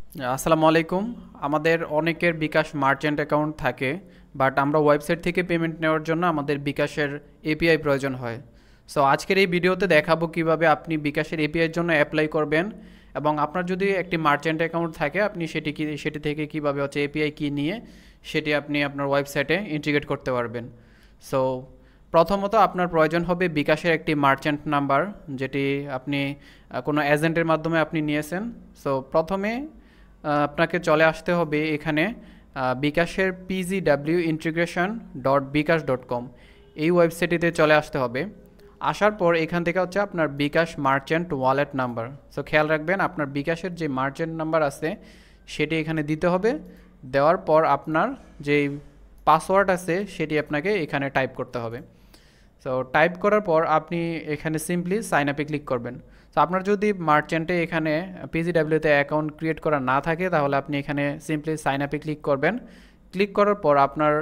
আসসালামু আলাইকুম। আমাদের অনেকের বিকাশ মার্চেন্ট অ্যাকাউন্ট থাকে, বাট আমরা ওয়েবসাইট থেকে পেমেন্ট নেওয়ার জন্য আমাদের বিকাশের এপিআই প্রয়োজন হয়। সো আজকের এই ভিডিওতে দেখাবো কিভাবে আপনি বিকাশের এপিআইয়ের জন্য অ্যাপ্লাই করবেন, এবং আপনার যদি একটি মার্চেন্ট অ্যাকাউন্ট থাকে আপনি সেটি থেকে কিভাবে এপিআই কি নিয়ে সেটি আপনি আপনার ওয়েবসাইটে ইন্টিগ্রেট করতে পারবেন। সো প্রথমত আপনার প্রয়োজন হবে বিকাশের একটি মার্চেন্ট নাম্বার, যেটি আপনি কোনো এজেন্টের মাধ্যমে আপনি নিয়েছেন। সো প্রথমে আপনাকে চলে আসতে হবে এখানে বিকাশের pgwintegration.bikash.com এই ওয়েবসাইটটিতে চলে আসতে হবে। আসার পর এখান থেকে আপনার বিকাশ মার্চেন্ট ওয়ালেট নাম্বার। সো খেয়াল রাখবেন আপনার বিকাশের যে মার্চেন্ট নাম্বার আছে সেটি এখানে দিতে হবে। দেওয়ার পর আপনার যে পাসওয়ার্ড আছে সেটি আপনাকে এখানে টাইপ করতে হবে। সো টাইপ করার পর আপনি এখানে সিম্পলি সাইন আপে ক্লিক করবেন। সো আপনার যদি মার্চেন্টে এখানে পিজিডাব্লিউতে অ্যাকাউন্ট ক্রিয়েট করা না থাকে তাহলে আপনি এখানে সিম্পলি সাইন আপে ক্লিক করবেন। ক্লিক করার পর আপনার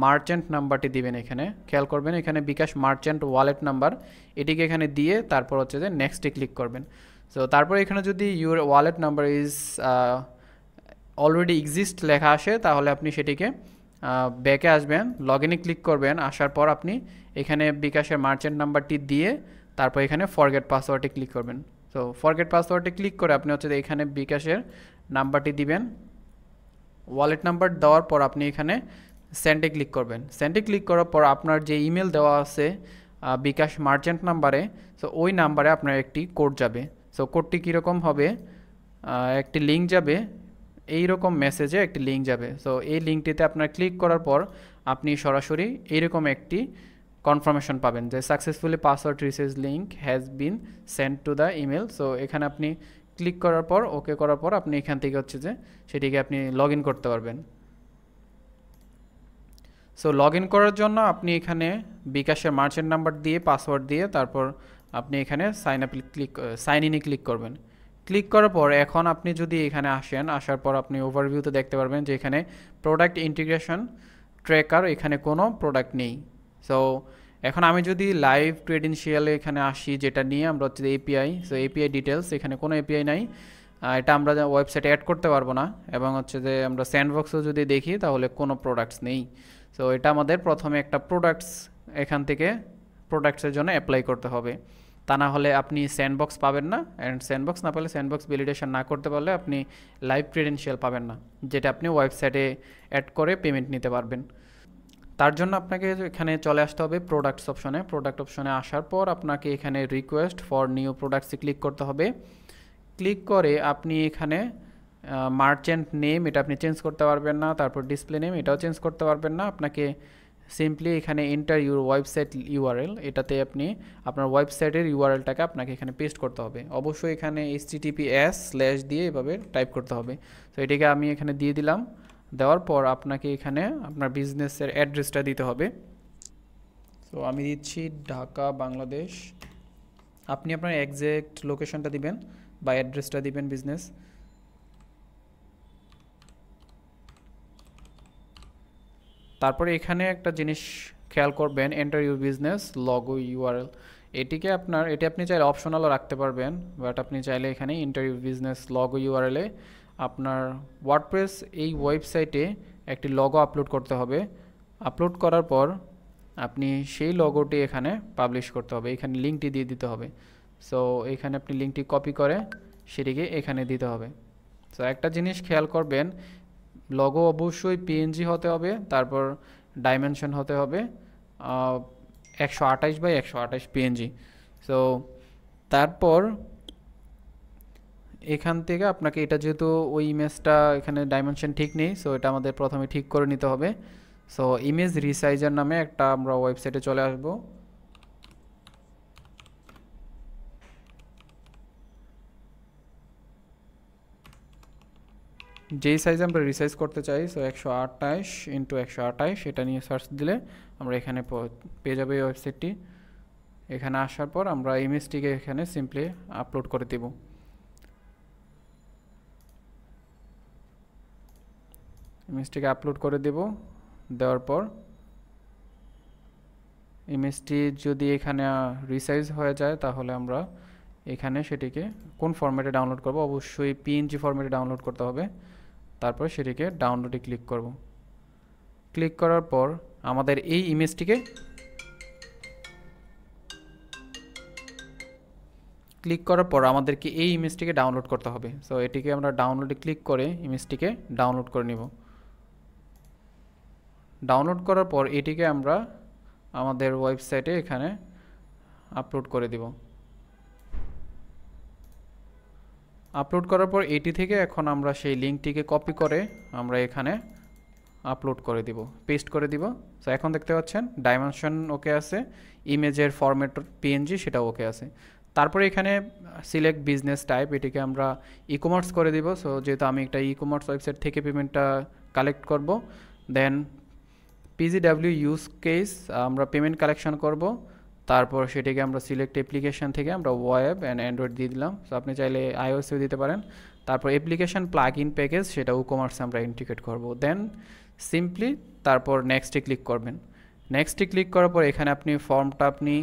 মার্চেন্ট নাম্বারটি দিবেন। এখানে খেয়াল করবেন এখানে বিকাশ মার্চেন্ট ওয়ালেট নাম্বার, এটিকে এখানে দিয়ে তারপর যে নেক্সটে ক্লিক করবেন। সো তারপর এখানে যদি your wallet number is already exist লেখা আসে তাহলে আপনি সেটিকে ব্যাকে আসবেন, লগ ইনে ক্লিক করবেন। আসার পর আপনি এখানে বিকাশের মার্চেন্ট নাম্বারটি দিয়ে তারপর এখানে ফরগেট পাসওয়ার্ডে ক্লিক করবেন। সো ফরগেট পাসওয়ার্ডে ক্লিক করে আপনি এখানে বিকাশের নাম্বারটি দিবেন। ওয়ালেট নাম্বার দেওয়ার পর আপনি এখানে সেন্ডে ক্লিক করবেন। সেন্ডে ক্লিক করার পর আপনার যে ইমেল দেওয়া আছে বিকাশ মার্চেন্ট নাম্বারে, সো ওই নাম্বারে আপনার একটি কোড যাবে। সো কোডটি কীরকম হবে, একটি লিঙ্ক যাবে, এইরকম মেসেজে একটি লিঙ্ক যাবে। সো এই লিঙ্কটিতে আপনার ক্লিক করার পর আপনি সরাসরি এইরকম একটি কনফার্মেশন পাবেন যে successfully password reset link has been sent to the email. So এখানে আপনি ক্লিক করার পর ওকে করার পর আপনি এখান থেকে সেটিকে আপনি লগ ইন করতে পারবেন। সো লগ ইন করার জন্য আপনি এখানে বিকাশের মার্চেন্ট নাম্বার দিয়ে পাসওয়ার্ড দিয়ে তারপর আপনি এখানে সাইন ইনে ক্লিক করবেন। ক্লিক করার পর এখন আপনি যদি এখানে আসার পর আপনি ওভারভিউতে দেখতে পারবেন যে এখানে প্রোডাক্ট ইন্টিগ্রেশন ট্র্যাকার এখানে কোনো প্রোডাক্ট নেই। সো এখন আমি যদি লাইভ ক্রেডেনশিয়ালে এখানে আসি, যেটা নিয়ে আমরা এপিআই, সো এপিআই ডিটেলস, এখানে কোনো এপিআই নাই, এটা আমরা ওয়েবসাইটে অ্যাড করতে পারবো না। এবং যে আমরা স্যান্ডবক্সও যদি দেখি তাহলে কোনো প্রোডাক্টস নেই। সো এটা আমাদের প্রথমে একটা প্রোডাক্টস এখান থেকে প্রোডাক্টসের জন্য অ্যাপ্লাই করতে হবে, তা না হলে আপনি স্যান্ডবক্স পাবেন না। অ্যান্ড স্যান্ডবক্স না পেলে, স্যান্ডবক্স ভ্যালিডেশন না করতে পারলে আপনি লাইভ ক্রেডেনশিয়াল পাবেন না, যেটা আপনি ওয়েবসাইটে অ্যাড করে পেমেন্ট নিতে পারবেন। তার জন্য আপনাকে এখানে চলে আসতে হবে প্রোডাক্টস অপশনে। প্রোডাক্ট অপশনে আসার পর আপনাকে এখানে রিকোয়েস্ট ফর নিউ প্রোডাক্টসে ক্লিক করতে হবে। ক্লিক করে আপনি এখানে মার্চেন্ট নেম এটা আপনি চেঞ্জ করতে পারবেন না, তারপর ডিসপ্লে নেম এটাও চেঞ্জ করতে পারবেন না। আপনাকে সিম্পলি এখানে এন্টার ইউর ওয়েবসাইট ইউআরএল, এটাতে আপনি আপনার ওয়েবসাইটের ইউআরএলটাকে আপনাকে এখানে পেস্ট করতে হবে। অবশ্যই এখানে https/ দিয়ে এভাবে টাইপ করতে হবে। তো এটাকে আমি এখানে দিয়ে দিলাম। দেওয়ার পর আপনাকে এখানে আপনার বিজনেসের অ্যাড্রেসটা দিতে হবে। তো আমি দিচ্ছি ঢাকা, বাংলাদেশ। আপনি আপনার এক্স্যাক্ট লোকেশনটা দিবেন বা অ্যাড্রেসটা দিবেন বিজনেস। তারপরে এখানে একটা জিনিস খেয়াল করবেন, enter your business logo URL. এটি আপনি চাইলে অপশনালও রাখতে পারবেন, বাট আপনি চাইলে এখানে এন্টার ইউর বিজনেস লগো ইউআরএলে আপনার ওয়ার্ডপ্রেস এই ওয়েবসাইটে একটি লগো আপলোড করতে হবে। আপলোড করার পর আপনি সেই লগোটি এখানে পাবলিশ করতে হবে, এখানে লিঙ্কটি দিয়ে দিতে হবে। সো এখানে আপনি লিঙ্কটি কপি করে সেটিকে এখানে দিতে হবে। সো একটা জিনিস খেয়াল করবেন, লগো অবশ্যই পিএনজি হতে হবে, তারপর ডাইমেনশন হতে হবে 128x128 পিএনজি। সো তারপর এখান থেকে আপনাকে এটা, যেহেতু ওই ইমেজটা এখানে ডাইমেনশন ঠিক নেই, সো এটা আমাদের প্রথমে ঠিক করে নিতে হবে। সো ইমেজ রিসাইজার নামে একটা আমরা ওয়েবসাইটে চলে আসব। যেই সাইজ আমরা রিসাইজ করতে চাই, সো 128x128 এটা নিয়ে সার্চ দিলে আমরা এখানে পেয়ে যাবে এই ওয়েবসাইটটি। এখানে আসার পর আমরা ইমেজটিকে এখানে সিম্পলি আপলোড করে দেব। ইমেজটিকে আপলোড করে দেব। দেওয়ার পর ইমেজটি যদি এখানে রিসাইজ হয়ে যায় তাহলে আমরা এখানে সেটিকে কোন ফরম্যাটে ডাউনলোড করব, অবশ্যই পিএনজি ফরম্যাটে ডাউনলোড করতে হবে। তারপর সেটিকে ডাউনলোডে ক্লিক করব। ক্লিক করার পর আমাদের এই ইমেজটিকে আমাদেরকে এই ইমেজটিকে ডাউনলোড করতে হবে। সো এটিকে আমরা ডাউনলোডে ক্লিক করে ইমেজটিকে ডাউনলোড করে নিব। ডাউনলোড করার পর এটিকে আমরা আমাদের ওয়েবসাইটে এখানে আপলোড করে দিব। আপলোড করার পর এটি থেকে এখন আমরা সেই লিঙ্কটিকে কপি করে আমরা এখানে আপলোড করে দিব, পেস্ট করে দিব। সো এখন দেখতে পাচ্ছেন ডাইমেনশন ওকে আছে, ইমেজের ফরম্যাট পিএনজি সেটাও ওকে আছে। তারপরে এখানে সিলেক্ট বিজনেস টাইপ, এটিকে আমরা ই কমার্স করে দিব। সো যেহেতু আমি একটা ই কমার্স ওয়েবসাইট থেকে পেমেন্টটা কালেক্ট করব, দেন পিজিডাব্লিউ ইউজ কেস আমরা পেমেন্ট কালেকশন করব। তারপর সেটিকে আমরা সিলেক্ট অ্যাপ্লিকেশান থেকে আমরা ওয়েব অ্যান্ড অ্যান্ড্রয়েড দিয়ে দিলাম। সো আপনি চাইলে আইওএসও দিতে পারেন। তারপর অ্যাপ্লিকেশান প্লাগ ইন প্যাকেজ সেটা কমার্সে আমরা ইন্টিগ্রেট করব। দেন সিম্পলি তারপর নেক্সটে ক্লিক করবেন। নেক্সটে ক্লিক করার পর এখানে আপনি ফর্মটা আপনি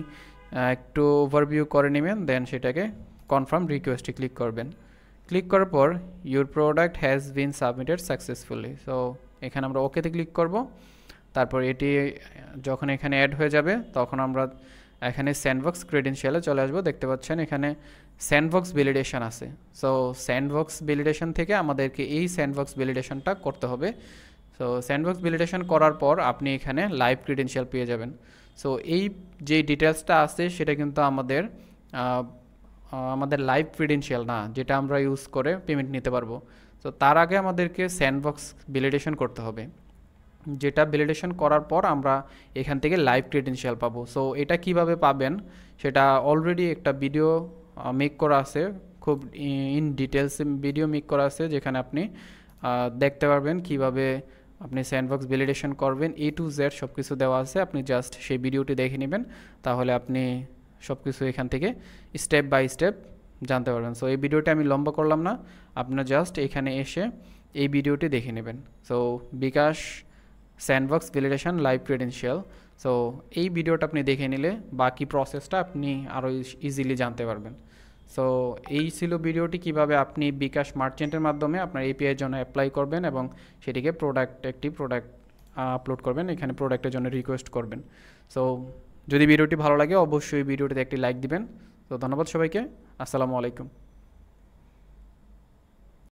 একটু ওভারভিউ করে নেবেন, দেন সেটাকে কনফার্ম রিকোয়েস্টে ক্লিক করবেন। ক্লিক করার পর your product has been submitted successfully. So এখানে আমরা ওকেতে ক্লিক করব। তারপর এটি যখন এখানে অ্যাড হয়ে যাবে তখন আমরা এখানে স্যান্ডবক্স ক্রেডেনশিয়ালে চলে আসবো। দেখতে পাচ্ছেন এখানে স্যান্ডবক্স ভ্যালিডেশন আছে। সো স্যান্ডবক্স ভ্যালিডেশন থেকে আমাদেরকে এই স্যান্ডবক্স ভ্যালিডেশনটা করতে হবে। সো স্যান্ডবক্স ভ্যালিডেশন করার পর আপনি এখানে লাইভ ক্রেডেনশিয়াল পেয়ে যাবেন। সো এই যে ডিটেলসটা আছে সেটা কিন্তু আমাদের লাইভ ক্রেডেনশিয়াল না, যেটা আমরা ইউজ করে পেমেন্ট নিতে পারবো। তো তার আগে আমাদেরকে স্যান্ডবক্স ভ্যালিডেশন করতে হবে, যেটা ভ্যালিডেশন করার পর আমরা এখান থেকে লাইভ ক্রেডেনশিয়াল পাবো। সো এটা কিভাবে পাবেন সেটা অলরেডি একটা ভিডিও মেক করা আছে, খুব ইন ডিটেলস ভিডিও মেক করা আছে, যেখানে আপনি দেখতে পারবেন কিভাবে আপনি স্যান্ডবক্স ভ্যালিডেশন করবেন। A to Z সব কিছু দেওয়া আছে, আপনি জাস্ট সেই ভিডিওটি দেখে নেবেন, তাহলে আপনি সব কিছু এখান থেকে স্টেপ বাই স্টেপ জানতে পারবেন। সো এই ভিডিওটা আমি লম্বা করলাম না, আপনার জাস্ট এখানে এসে এই ভিডিওটি দেখে নেবেন। So bKash sandbox validation live credential, so এই ভিডিওটা আপনি দেখে নিলে বাকি প্রসেসটা আপনি আরও ইজিলি জানতে পারবেন। সো এই ছিল ভিডিওটি, কিভাবে আপনি বিকাশ মার্চেন্টের মাধ্যমে আপনার এপিআইয়ের জন্য অ্যাপ্লাই করবেন এবং সেটিকে একটি প্রোডাক্ট আপলোড করবেন, এখানে প্রোডাক্টের জন্য রিকোয়েস্ট করবেন। সো যদি ভিডিওটি ভালো লাগে অবশ্যই ভিডিওটিতে একটি লাইক দিবেন। তো ধন্যবাদ সবাইকে, আসসালামু আলাইকুম।